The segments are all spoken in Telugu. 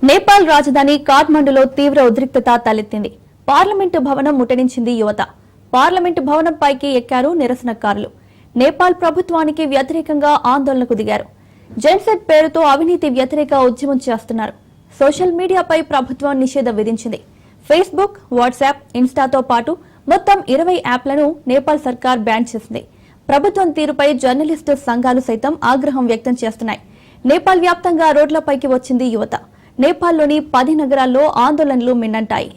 నేపాల్ రాజధాని కాఠ్మండూలో తీవ్ర ఉద్రిక్తత తలెత్తింది. పార్లమెంటు భవనం ముట్టడించింది యువత. పార్లమెంటు భవనంపైకి ఎక్కారు నిరసనకారులు. నేపాల్ ప్రభుత్వానికి వ్యతిరేకంగా ఆందోళనకు దిగారు. జెన్సెట్ పేరుతో అవినీతి వ్యతిరేక ఉద్యమం చేస్తున్నారు. సోషల్ మీడియాపై ప్రభుత్వం నిషేధం విధించింది. ఫేస్బుక్, వాట్సాప్, ఇన్స్టాతో పాటు మొత్తం 20 యాప్లను నేపాల్ సర్కార్ బ్యాన్ చేసింది. ప్రభుత్వం తీరుపై జర్నలిస్టు సంఘాలు సైతం ఆగ్రహం వ్యక్తం చేస్తున్నాయి. నేపాల్ వ్యాప్తంగా రోడ్లపైకి వచ్చింది యువత. నేపాల్లోని 10 నగరాల్లో ఆందోళనలు మిన్నంటాయి.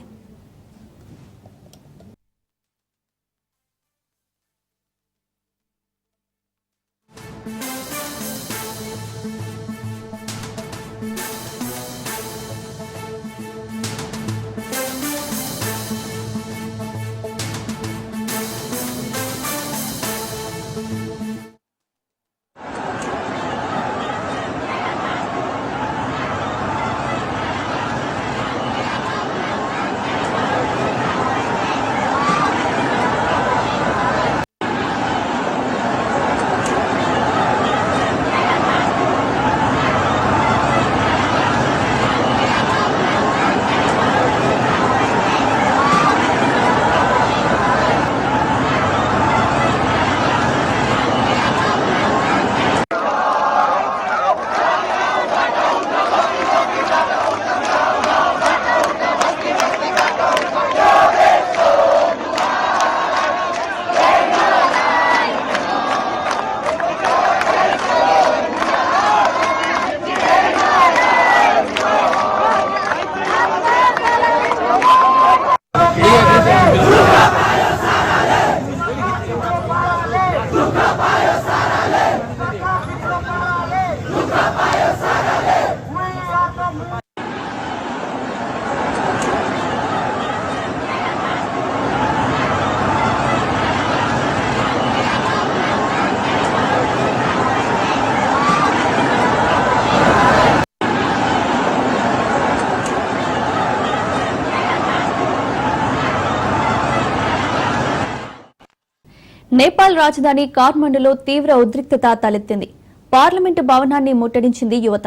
నేపాల్ రాజధాని కాఠ్మండూలో తీవ్ర ఉద్రిక్తత తలెత్తింది. పార్లమెంటు భవనాన్ని ముట్టడించింది యువత.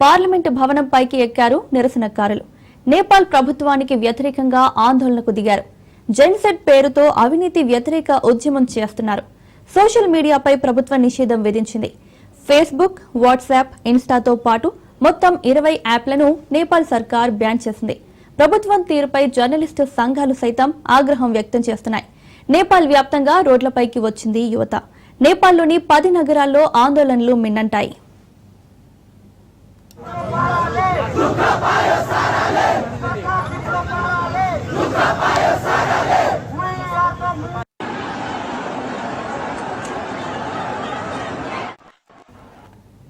పార్లమెంటు భవనంపైకి ఎక్కారు నిరసనకారులు. నేపాల్ ప్రభుత్వానికి వ్యతిరేకంగా ఆందోళనకు దిగారు. జెన్సెట్ పేరుతో అవినీతి వ్యతిరేక ఉద్యమం చేస్తున్నారు. సోషల్ మీడియాపై ప్రభుత్వం నిషేధం విధించింది. ఫేస్బుక్, వాట్సాప్, ఇన్స్టాతో పాటు మొత్తం 20 యాప్లను నేపాల్ సర్కార్ బ్యాన్ చేసింది. ప్రభుత్వం తీరుపై జర్నలిస్టు సంఘాలు సైతం ఆగ్రహం వ్యక్తం చేస్తున్నాయి. నేపాల్ వ్యాప్తంగా రోడ్లపైకి వచ్చింది యువత. నేపాల్లోని 10 నగరాల్లో ఆందోళనలు మిన్నంటాయి.